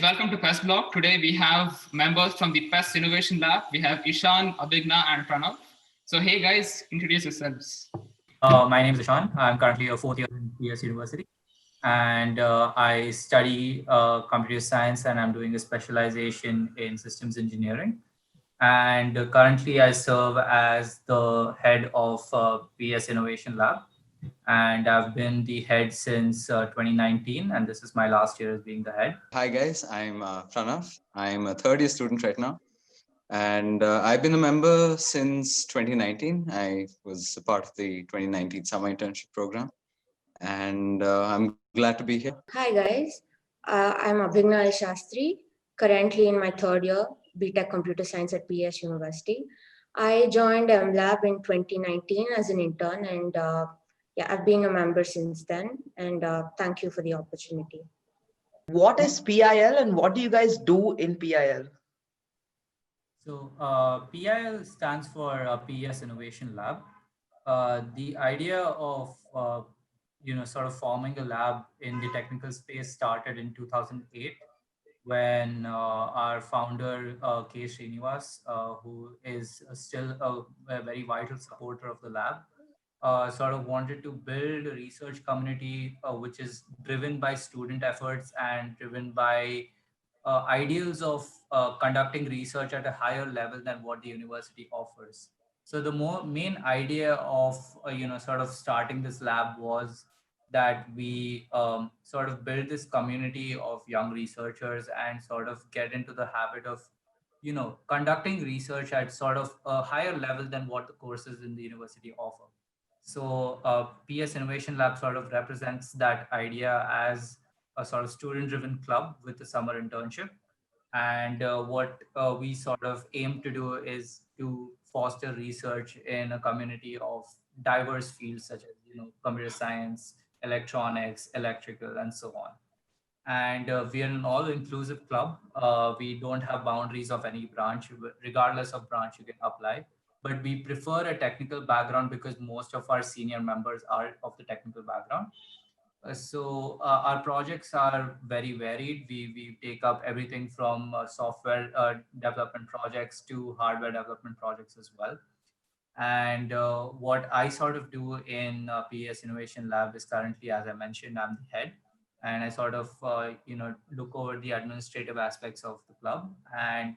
welcome to PES Blog. Today we have members from the PES Innovation Lab. We have Ishaan, Abhigna, and Pranav. So hey guys, introduce yourselves. My name is Ishaan. I'm currently a fourth year in PES University, and I study computer science, and I'm doing a specialization in systems engineering. And currently, I serve as the head of PES Innovation Lab, and I've been the head since 2019, and this is my last year as being the head. Hi guys, I'm Pranav. I'm a third year student right now, and I've been a member since 2019. I was a part of the 2019 summer internship program, and I'm glad to be here. Hi guys, I'm Abhigna Shastri, currently in my third year, BTech Computer Science at PES University. I joined MLab in 2019 as an intern, and I've been a member since then, and thank you for the opportunity. What is PIL and what do you guys do in PIL? So PIL stands for PES Innovation Lab. The idea of sort of forming a lab in the technical space started in 2008 when our founder K. Srinivas, who is still a very vital supporter of the lab, sort of wanted to build a research community which is driven by student efforts and driven by ideals of conducting research at a higher level than what the university offers. So the main idea of sort of starting this lab was that we sort of build this community of young researchers and sort of get into the habit of conducting research at sort of a higher level than what the courses in the university offer. So PES Innovation Lab sort of represents that idea as a sort of student-driven club with a summer internship. And what we sort of aim to do is to foster research in a community of diverse fields such as computer science, electronics, electrical, and so on. And we are an all-inclusive club. We don't have boundaries of any branch. Regardless of branch, you can apply. But we prefer a technical background because most of our senior members are of the technical background. So our projects are very varied. We take up everything from software development projects to hardware development projects as well. And what I sort of do in PES Innovation Lab is currently, as I mentioned, I'm the head. And I sort of, look over the administrative aspects of the club. And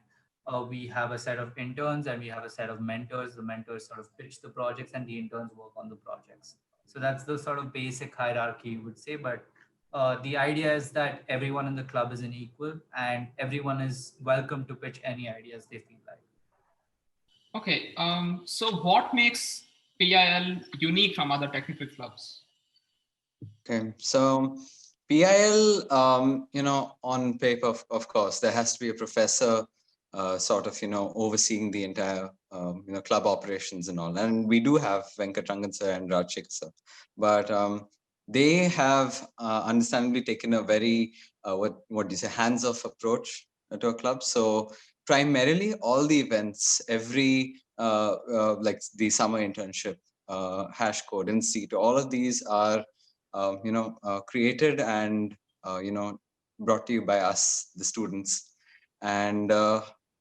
we have a set of interns and we have a set of mentors. The mentors sort of pitch the projects and the interns work on the projects. So that's the sort of basic hierarchy you would say. But the idea is that everyone in the club is an equal and everyone is welcome to pitch any ideas they feel like. Okay, so what makes PIL unique from other technical clubs? Okay, so PIL, on paper, of course, there has to be a professor sort of, overseeing the entire, club operations and all. And we do have Venkatrangan sir and Rajshekar sir, but they have understandably taken a very, what do you say, hands-off approach to a club. So primarily all the events, every, like the summer internship, Hashcode, INTERNSHIP, all of these are, created and, brought to you by us, the students. And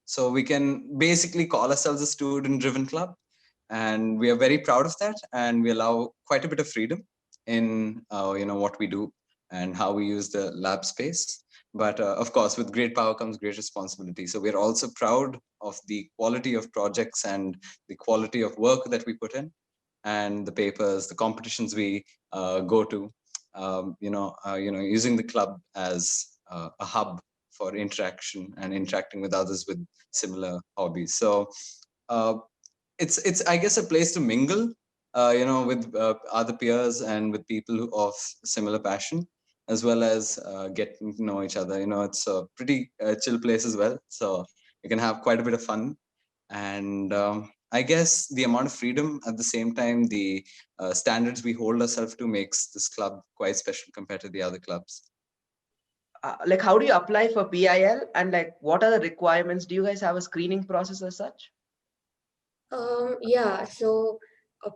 so we can basically call ourselves a student-driven club, and we are very proud of that. And we allow quite a bit of freedom in what we do and how we use the lab space. But of course, with great power comes great responsibility. So we're also proud of the quality of projects and the quality of work that we put in, and the papers, the competitions we go to. Using the club as a hub for interaction and interacting with others with similar hobbies. So it's I guess a place to mingle, with other peers and with people of similar passion, as well as getting to know each other. It's a pretty chill place as well. So you can have quite a bit of fun. And I guess the amount of freedom at the same time, the standards we hold ourselves to makes this club quite special compared to the other clubs. Like, how do you apply for PIL and like, what are the requirements? Do you guys have a screening process as such? So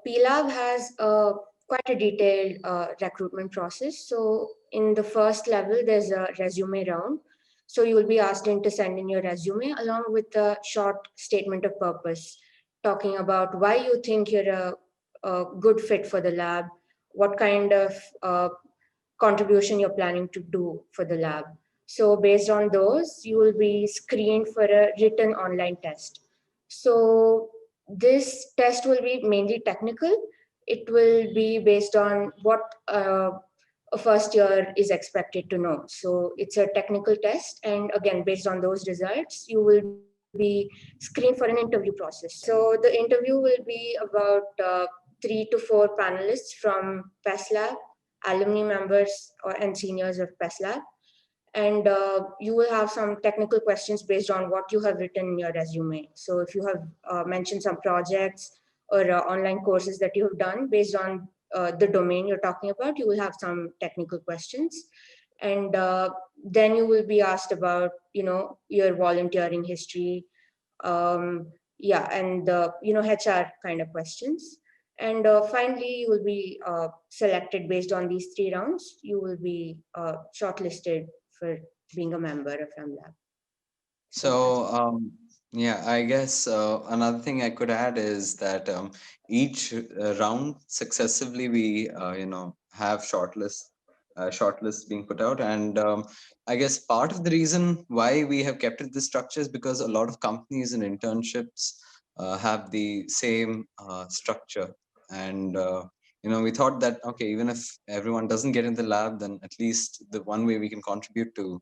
PLab has quite a detailed recruitment process. So in the first level, there's a resume round. So you will be asked in to send in your resume along with a short statement of purpose, talking about why you think you're a good fit for the lab, what kind of contribution you're planning to do for the lab. So based on those, you will be screened for a written online test. So this test will be mainly technical. It will be based on what a first year is expected to know. So it's a technical test. And again, based on those results, you will be screened for an interview process. So the interview will be about 3 to 4 panelists from PES Lab, alumni members and seniors of PES Lab. And you will have some technical questions based on what you have written in your resume. So if you have mentioned some projects or online courses that you have done based on the domain you're talking about, you will have some technical questions. And then you will be asked about, your volunteering history, yeah, and HR kind of questions. And finally, you will be selected based on these 3 rounds. You will be shortlisted for being a member of MLab. So, yeah, I guess another thing I could add is that each round successively we, have shortlists being put out. And I guess part of the reason why we have kept it this structure is because a lot of companies and internships have the same structure. And, we thought that, okay, even if everyone doesn't get in the lab, then at least the one way we can contribute to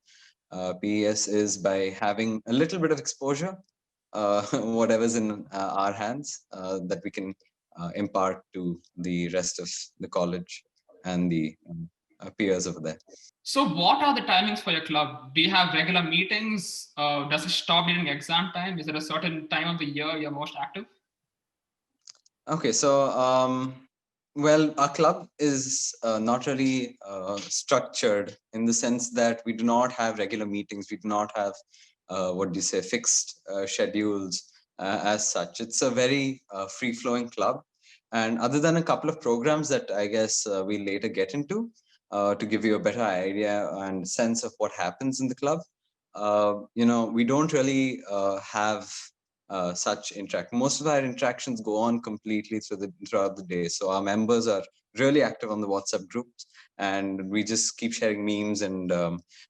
PES is by having a little bit of exposure, whatever's in our hands, that we can impart to the rest of the college and the peers over there. So what are the timings for your club? Do you have regular meetings? Does it stop during exam time? Is there a certain time of the year you're most active? Okay, so well, our club is not really structured in the sense that we do not have regular meetings. We do not have fixed schedules as such. It's a very free-flowing club, and other than a couple of programs that I guess we later get into to give you a better idea and sense of what happens in the club, we don't really have such interact. Most of our interactions go on completely throughout the day. So our members are really active on the WhatsApp groups, and we just keep sharing memes and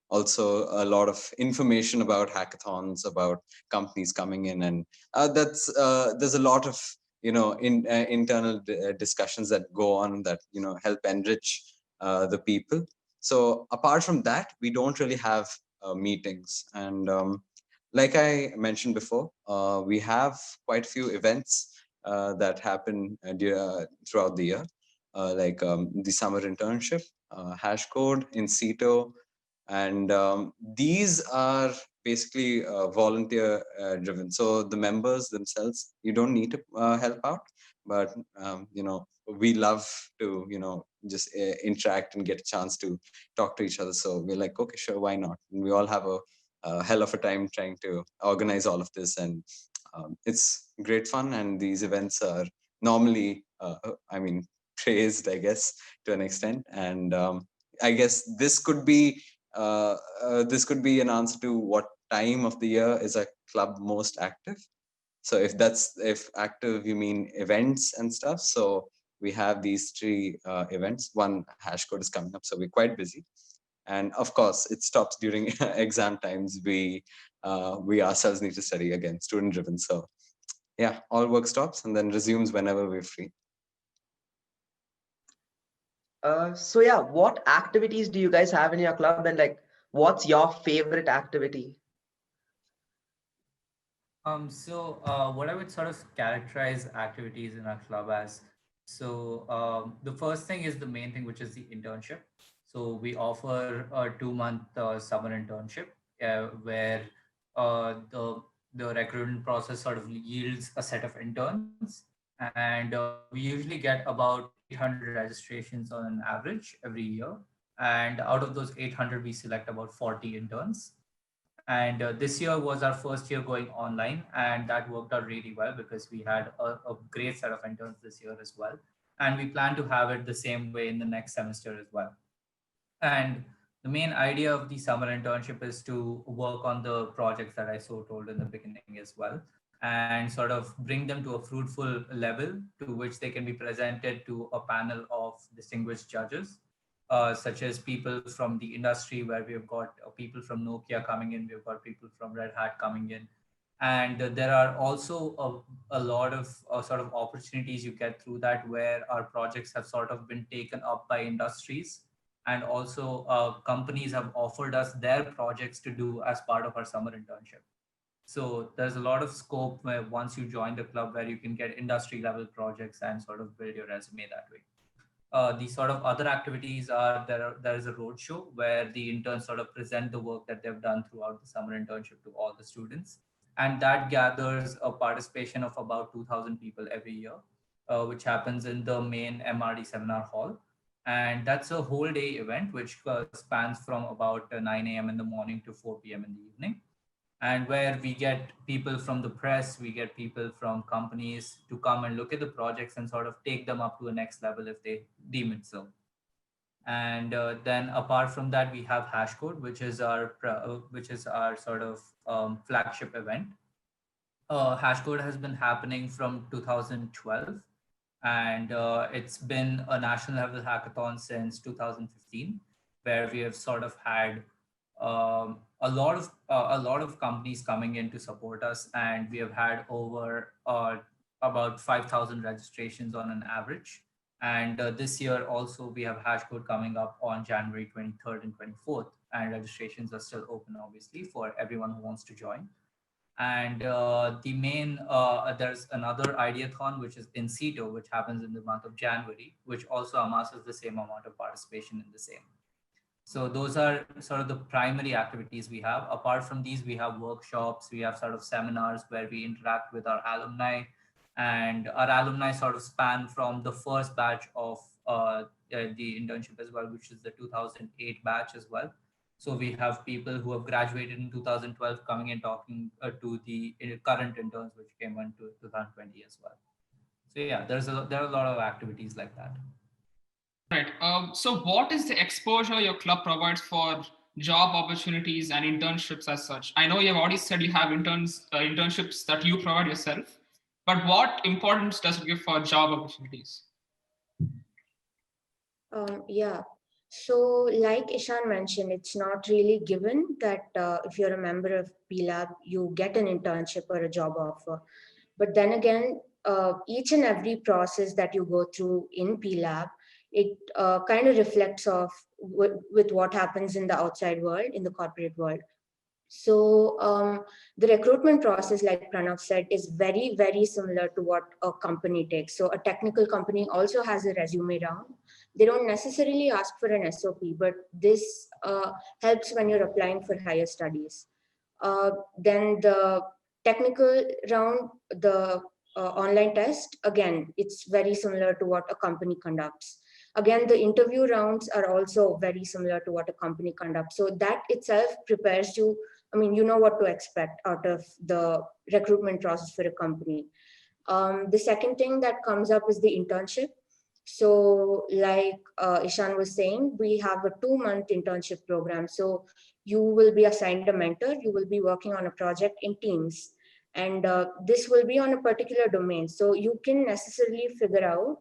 also a lot of information about hackathons, about companies coming in, and there's a lot of internal discussions that go on that help enrich the people. So apart from that, we don't really have meetings. And like I mentioned before, we have quite a few events that happen throughout the year, like the summer internship, Hashcode, in Ceto, and these are basically volunteer driven. So the members themselves, you don't need to help out, but we love to just interact and get a chance to talk to each other. So we're like, okay, sure, why not? And we all have a hell of a time trying to organize all of this, and it's great fun. And these events are normally praised, I guess, to an extent. And I guess this could be an answer to what time of the year is a club most active. So if active you mean events and stuff, so we have these 3 events. One, Hashcode, is coming up, so we're quite busy. And of course it stops during exam times. We ourselves need to study again, student driven. So yeah, all work stops and then resumes whenever we're free. So yeah, what activities do you guys have in your club, and like, what's your favorite activity? What I would sort of characterize activities in our club as, the first thing is the main thing, which is the internship. So we offer a 2-month summer internship where the recruitment process sort of yields a set of interns, and we usually get about 800 registrations on an average every year. And out of those 800, we select about 40 interns. And this year was our first year going online, and that worked out really well because we had a great set of interns this year as well. And we plan to have it the same way in the next semester as well. And the main idea of the summer internship is to work on the projects that I so told in the beginning as well, and sort of bring them to a fruitful level to which they can be presented to a panel of distinguished judges, such as people from the industry, where we have got people from Nokia coming in, we've got people from Red Hat coming in. And there are also a lot of sort of opportunities you get through that, where our projects have sort of been taken up by industries, and also companies have offered us their projects to do as part of our summer internship. So there's a lot of scope where once you join the club, where you can get industry level projects and sort of build your resume that way. The sort of other activities are there is a roadshow where the interns sort of present the work that they've done throughout the summer internship to all the students. And that gathers a participation of about 2,000 people every year, which happens in the main MRD seminar hall. And that's a whole day event, which spans from about 9 a.m. in the morning to 4 p.m. in the evening, and where we get people from the press, we get people from companies to come and look at the projects and sort of take them up to a next level if they deem it so. And then apart from that, we have Hashcode, which is our sort of flagship event. Hashcode has been happening from 2012, and it's been a national level hackathon since 2015, where we have sort of had a lot of companies coming in to support us, and we have had over about 5,000 registrations on an average. And this year also we have Hashcode coming up on January 23rd and 24th, and registrations are still open, obviously, for everyone who wants to join. And there's another Ideathon, which is in situ, which happens in the month of January, which also amasses the same amount of participation in the same. So those are sort of the primary activities we have. Apart from these, we have workshops, we have sort of seminars where we interact with our alumni, and our alumni sort of span from the first batch of the internship as well, which is the 2008 batch as well. So we have people who have graduated in 2012 coming and talking to the current interns, which came into 2020 as well. So yeah, there are a lot of activities like that. Right. So what is the exposure your club provides for job opportunities and internships as such? I know you've already said you have internships that you provide yourself, but what importance does it give for job opportunities? Yeah. So like Ishaan mentioned, it's not really given that if you're a member of PLab, you get an internship or a job offer. But then again, each and every process that you go through in PLab, it kind of reflects off with what happens in the outside world, in the corporate world. So the recruitment process, like Pranav said, is very, very similar to what a company takes. So a technical company also has a resume round. They don't necessarily ask for an SOP, but this helps when you're applying for higher studies. Then the technical round, the online test, again, it's very similar to what a company conducts. Again, the interview rounds are also very similar to what a company conducts. So that itself prepares you. I mean, you know what to expect out of the recruitment process for a company. The second thing that comes up is the internship. So like Ishaan was saying, we have a 2-month internship program. So you will be assigned a mentor. You will be working on a project in teams. And this will be on a particular domain. So you can necessarily figure out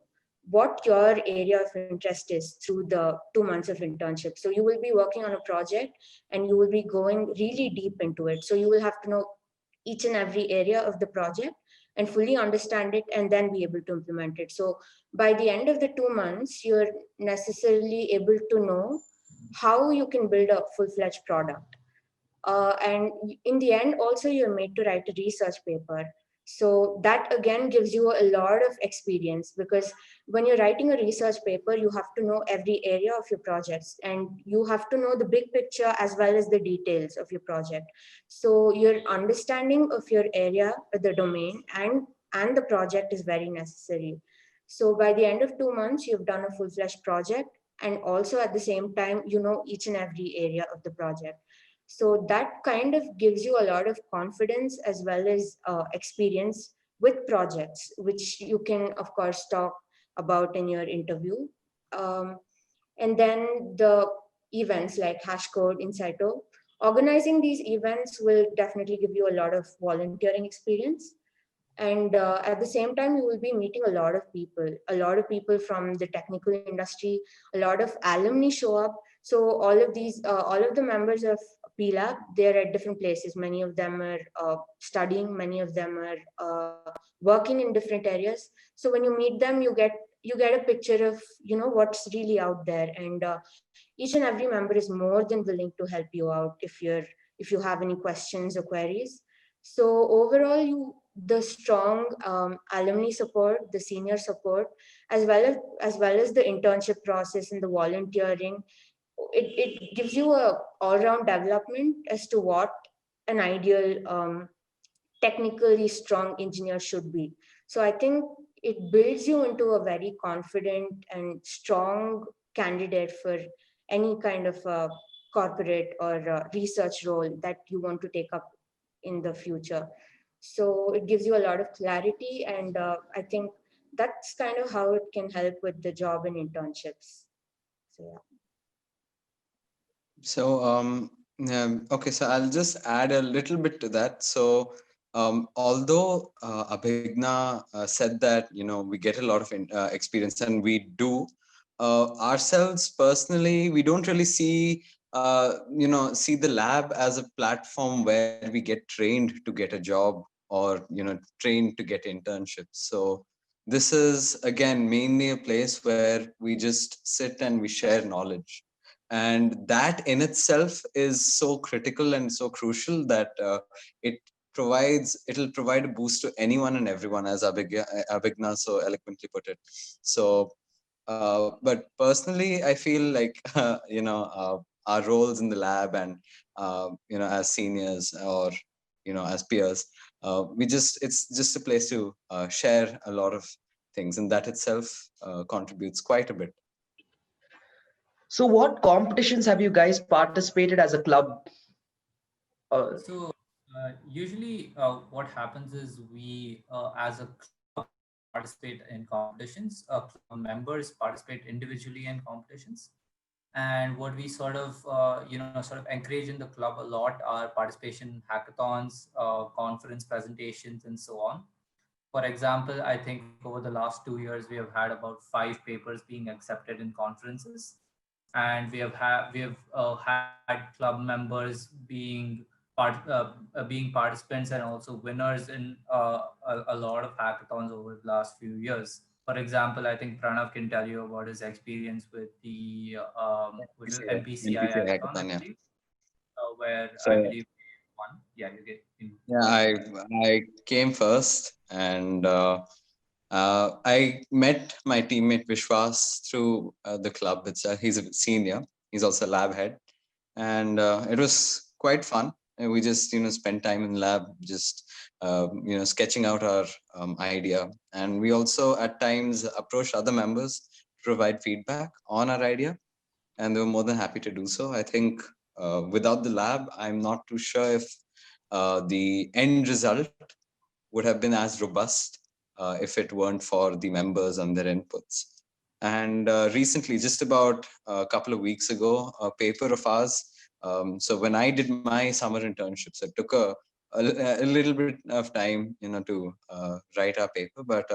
what your area of interest is through the 2 months of internship. So you will be working on a project and you will be going really deep into it. So you will have to know each and every area of the project and fully understand it and then be able to implement it. So by the end of the 2 months, you're necessarily able to know how you can build a full-fledged product. And in the end, also you're made to write a research paper. So that again gives you a lot of experience, because when you're writing a research paper, you have to know every area of your projects and you have to know the big picture as well as the details of your project. So your understanding of your area, the domain and the project is very necessary. So by the end of 2 months, you've done a full-fledged project, and also at the same time, you know each and every area of the project. So that kind of gives you a lot of confidence as well as experience with projects, which you can, of course, talk about in your interview. And then the events like Hashcode, Insighto. Organizing these events will definitely give you a lot of volunteering experience. And at the same time, you will be meeting a lot of people from the technical industry, a lot of alumni show up. So all of the members of PLAB, they're at different places. Many of them are studying, many of them are working in different areas. So when you meet them, you get a picture of what's really out there, and each and every member is more than willing to help you out if you have any questions or queries. So overall, the strong alumni support, the senior support, as well as the internship process and the volunteering, it gives you a all-round development as to what an ideal technically strong engineer should be. So I think it builds you into a very confident and strong candidate for any kind of corporate or research role that you want to take up in the future. So it gives you a lot of clarity, and I think that's kind of how it can help with the job and internships. So yeah. So, okay, so I'll just add a little bit to that. So, although Abhigna said that, we get a lot of experience, and we do, ourselves personally, we don't really see the lab as a platform where we get trained to get a job, or, trained to get internships. So this is, again, mainly a place where we just sit and we share knowledge, and that in itself is so critical and so crucial that it'll provide a boost to anyone and everyone, as Abhigna so eloquently put it. So but personally, I feel like our roles in the lab, and as seniors, or as peers, it's just a place to share a lot of things, and that itself contributes quite a bit. So what competitions have you guys participated as a club? So usually what happens is we as a club participate in competitions. Club members participate individually in competitions. And what we sort of encourage in the club a lot are participation in hackathons, conference presentations, and so on. For example, I think over the last 2 years, we have had about 5 papers being accepted in conferences, and we have had club members being participants and also winners in a lot of hackathons over the last few years. For example, I think Pranav can tell you about his experience with the which is NPCI NPCA hackathon, I hackathon, yeah. believe, where I So believe one. Yeah, you get. yeah, I came first, and I met my teammate Vishwas through the club itself. He's a senior. He's also a lab head, and it was quite fun. And we just spent time in lab, just sketching out our idea, and we also at times approached other members to provide feedback on our idea, and they were more than happy to do so. I think without the lab, I'm not too sure if the end result would have been as robust if it weren't for the members and their inputs. And recently, just about a couple of weeks ago, a paper of ours. So when I did my summer internships, it took a little bit of time, to write our paper, but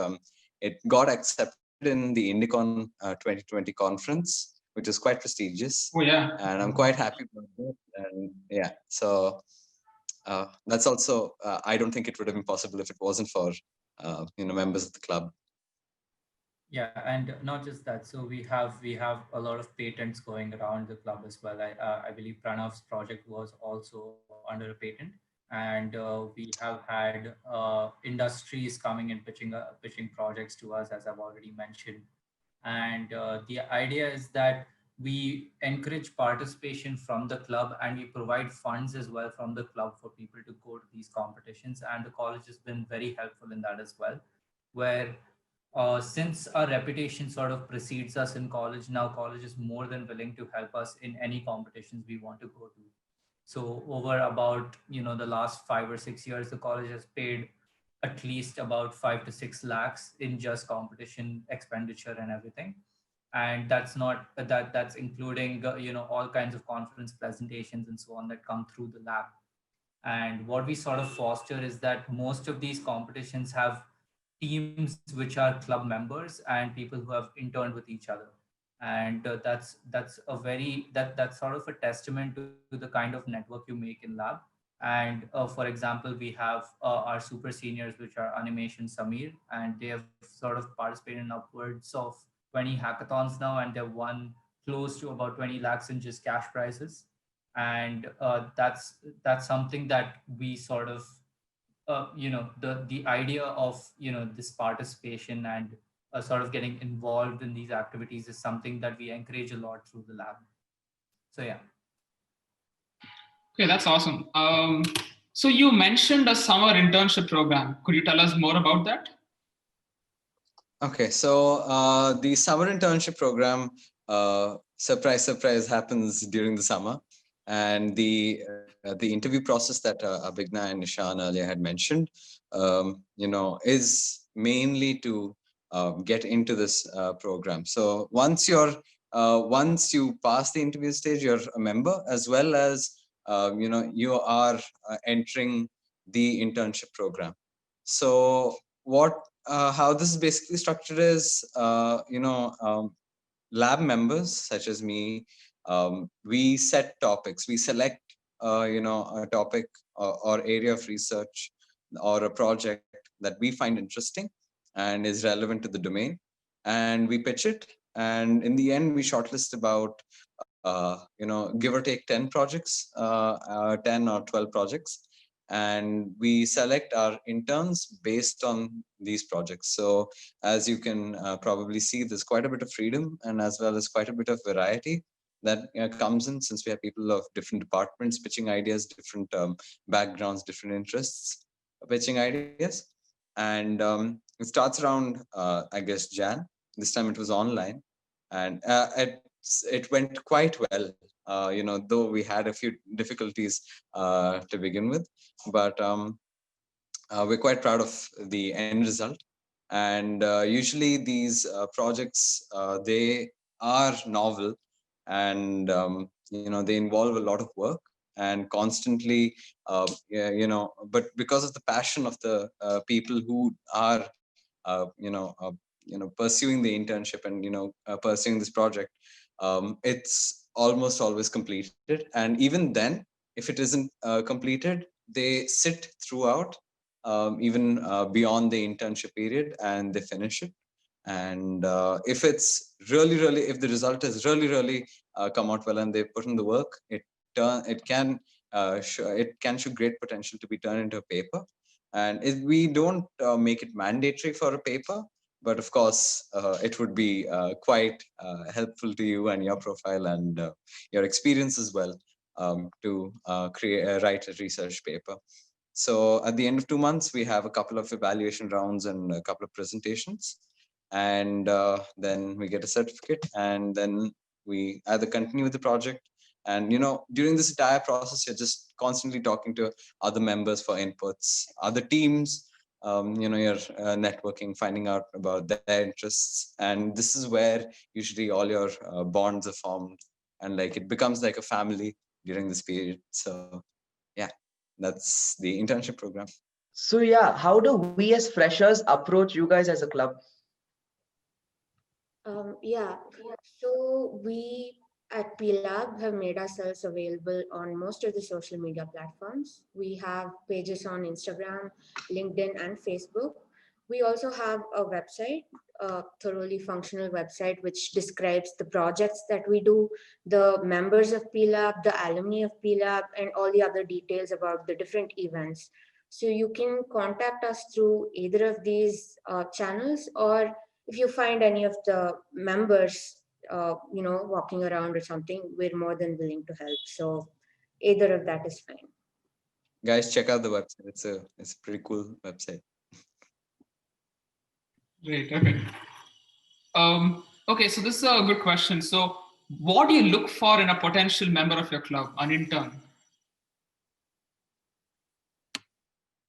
it got accepted in the Indicon 2020 conference, which is quite prestigious. Oh yeah. And I'm quite happy about it. And yeah, so that's also I don't think it would have been possible if it wasn't for members of the club. Yeah, and not just that. So we have a lot of patents going around the club as well. I believe Pranav's project was also under a patent, and we have had industries coming and pitching projects to us, as I've already mentioned. And the idea is that we encourage participation from the club, and we provide funds as well from the club for people to go to these competitions. And the college has been very helpful in that as well, where since our reputation sort of precedes us in college, now college is more than willing to help us in any competitions we want to go to. So over about the last 5 or 6 years, the college has paid at least about 5 to 6 lakhs in just competition expenditure and everything. and that's including all kinds of conference presentations and so on that come through the lab. And what we sort of foster is that most of these competitions have teams which are club members and people who have interned with each other. And that's sort of a testament to the kind of network you make in lab. And for example, we have our super seniors, which are Animation Samir, and they have sort of participated in upwards of 20 hackathons now, and they've won close to about 20 lakhs in just cash prizes. And that's something that we sort of the idea of this participation and sort of getting involved in these activities is something that we encourage a lot through the lab. So yeah. Okay, that's awesome. So you mentioned a summer internship program. Could you tell us more about that? Okay, so the summer internship program, surprise, surprise, happens during the summer, and the interview process that Abhigna and Ishaan earlier had mentioned, is mainly to get into this program. So once you pass the interview stage, you're a member, as well as you are entering the internship program. So how this is basically structured is, lab members such as me, we set topics, we select, a topic or area of research or a project that we find interesting and is relevant to the domain, and we pitch it. And in the end, we shortlist about, give or take 10 projects, 10 or 12 projects, and we select our interns based on these projects. So as you can probably see, there's quite a bit of freedom, and as well as quite a bit of variety that comes in, since we have people of different departments pitching ideas, different backgrounds, different interests, pitching ideas. And it starts around, I guess, Jan. This time it was online, and it went quite well, though we had a few difficulties to begin with, but we're quite proud of the end result. And usually these projects, they are novel, and they involve a lot of work and constantly, but because of the passion of the people who are pursuing the internship and pursuing this project, it's almost always completed. And even then, if it isn't completed, they sit throughout, even beyond the internship period, and they finish it. And if it's really, if the result is really come out well and they put in the work, it can show great potential to be turned into a paper. And we don't make it mandatory for a paper, but of course it would be quite helpful to you and your profile and your experience as well, to write a research paper. So at the end of 2 months, we have a couple of evaluation rounds and a couple of presentations, and then we get a certificate, and then we either continue with the project. And during this entire process, you're just constantly talking to other members for inputs, other teams. You're networking, finding out about their interests, and this is where usually all your bonds are formed, and like it becomes like a family during this period. So yeah, that's the internship program. So yeah, how do we as freshers approach you guys as a club? Yeah, so we at PLab have made ourselves available on most of the social media platforms. We have pages on Instagram, LinkedIn, and Facebook. We also have a website, a thoroughly functional website, which describes the projects that we do, the members of PLab, the alumni of PLab, and all the other details about the different events. So you can contact us through either of these channels, or if you find any of the members, walking around or something, we're more than willing to help. So either of that is fine. Guys, check out the website. It's a pretty cool website. Great. Okay. Okay. So this is a good question. So, what do you look for in a potential member of your club, an intern?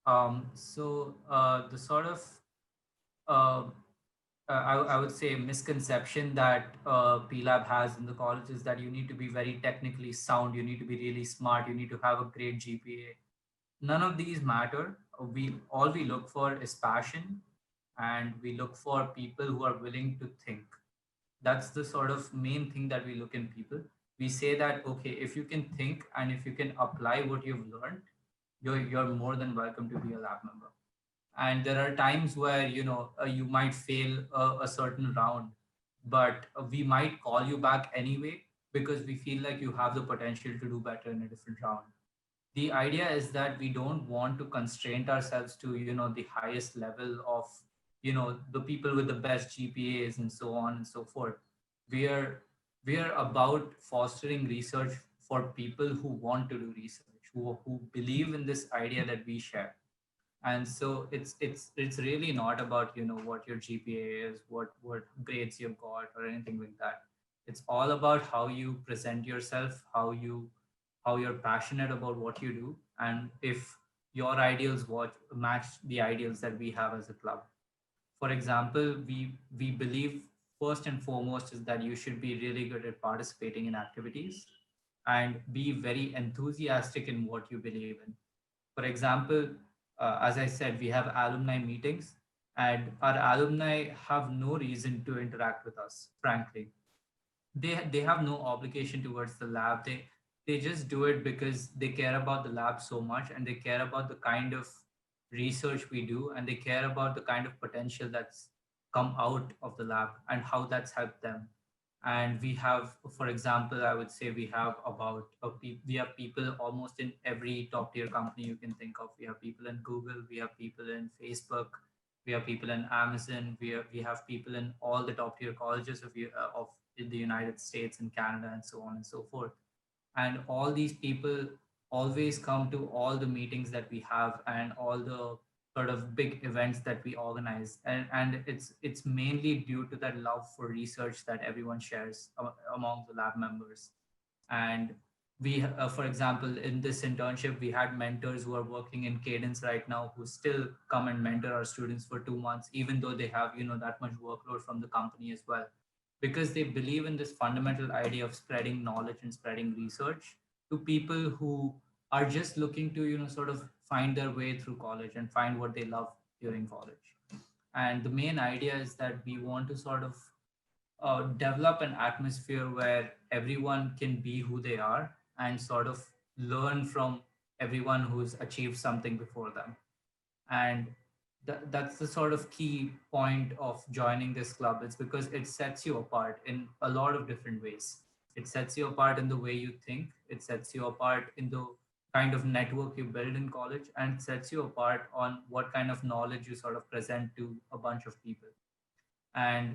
The sort of uh, I would say misconception that PLab has in the college is that you need to be very technically sound, you need to be really smart, you need to have a great GPA. None of these matter. We look for is passion, and we look for people who are willing to think. That's the sort of main thing that we look in people. We say that, okay, if you can think and if you can apply what you've learned, you're more than welcome to be a lab member. And there are times where you might fail a certain round, but we might call you back anyway because we feel like you have the potential to do better in a different round. The idea is that we don't want to constrain ourselves to the highest level of the people with the best GPAs and so on and so forth. We are we are about fostering research for people who want to do research, who believe in this idea that we share. And so it's really not about what your GPA is, what grades you've got or anything like that. It's all about how you present yourself, how you're passionate about what you do, and if your ideals what match the ideals that we have as a club. For example, we believe first and foremost is that you should be really good at participating in activities and be very enthusiastic in what you believe in. For example, as I said, we have alumni meetings, and our alumni have no reason to interact with us, frankly. They have no obligation towards the lab. They just do it because they care about the lab so much, and they care about the kind of research we do, and they care about the kind of potential that's come out of the lab and how that's helped them. And we have, for example, I would say we have we have people almost in every top tier company you can think of. We have people in Google, we have people in Facebook, we have people in Amazon, we have people in all the top tier colleges of in the United States and Canada and so on and so forth. And all these people always come to all the meetings that we have and all the sort of big events that we organize, and it's mainly due to that love for research that everyone shares among the lab members. And for example, in this internship we had mentors who are working in Cadence right now who still come and mentor our students for 2 months, even though they have that much workload from the company as well, because they believe in this fundamental idea of spreading knowledge and spreading research to people who are just looking to sort of find their way through college and find what they love during college. And the main idea is that we want to sort of develop an atmosphere where everyone can be who they are and sort of learn from everyone who's achieved something before them. And that's the sort of key point of joining this club. It's because it sets you apart in a lot of different ways. It sets you apart in the way you think, it sets you apart in the kind of network you build in college, and it sets you apart on what kind of knowledge you sort of present to a bunch of people. And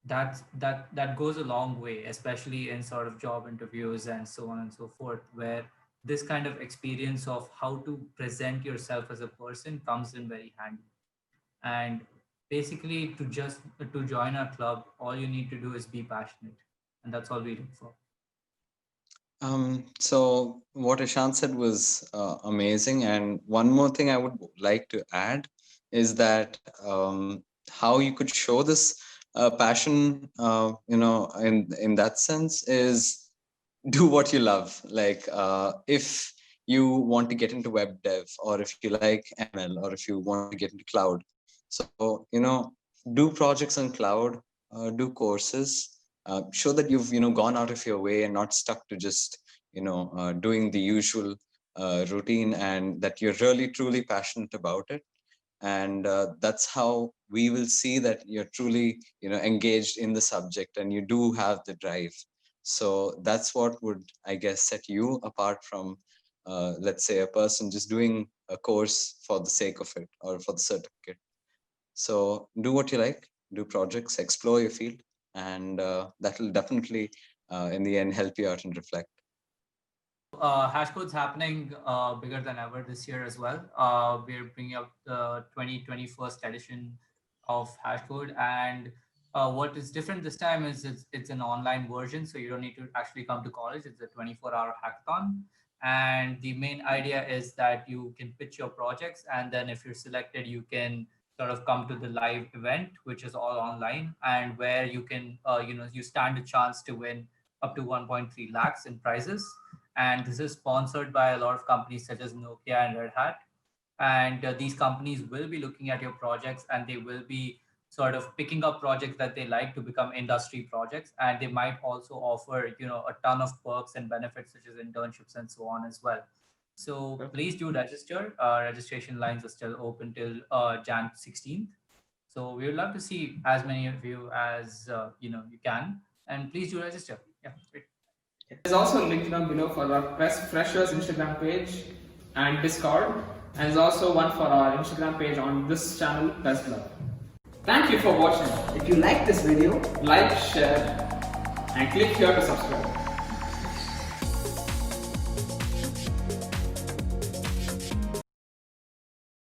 that goes a long way, especially in sort of job interviews and so on and so forth, where this kind of experience of how to present yourself as a person comes in very handy. And basically, to join our club, all you need to do is be passionate, and that's all we look for. So what Ishaan said was amazing. And one more thing I would like to add is that how you could show this passion, in that sense, is do what you love. Like if you want to get into web dev, or if you like ML, or if you want to get into cloud, so do projects on cloud, do courses, show that you've gone out of your way and not stuck to just doing the usual routine, and that you're really truly passionate about it. And that's how we will see that you're truly engaged in the subject and you do have the drive. So that's what would, I guess, set you apart from let's say a person just doing a course for the sake of it or for the certificate. So do what you like, do projects, explore your field, and that will definitely in the end help you out and reflect. Hashcode's happening bigger than ever this year as well. We're bringing up the 2021 edition of Hashcode, and what is different this time is it's an online version, so you don't need to actually come to college. It's a 24-hour hackathon, and the main idea is that you can pitch your projects, and then if you're selected, you can sort of come to the live event, which is all online, and where you can, you stand a chance to win up to 1.3 lakhs in prizes. And this is sponsored by a lot of companies such as Nokia and Red Hat. And these companies will be looking at your projects, and they will be sort of picking up projects that they like to become industry projects. And they might also offer, a ton of perks and benefits such as internships and so on as well. So please do register. Registration lines are still open till Jan 16th. So we would love to see as many of you as you can, and please do register. Yeah, great. There's also a link down below for our PES Freshers Instagram page and Discord, and there's also one for our Instagram page on this channel, PES Club. Thank you for watching. If you like this video, Like, share, and click here to subscribe.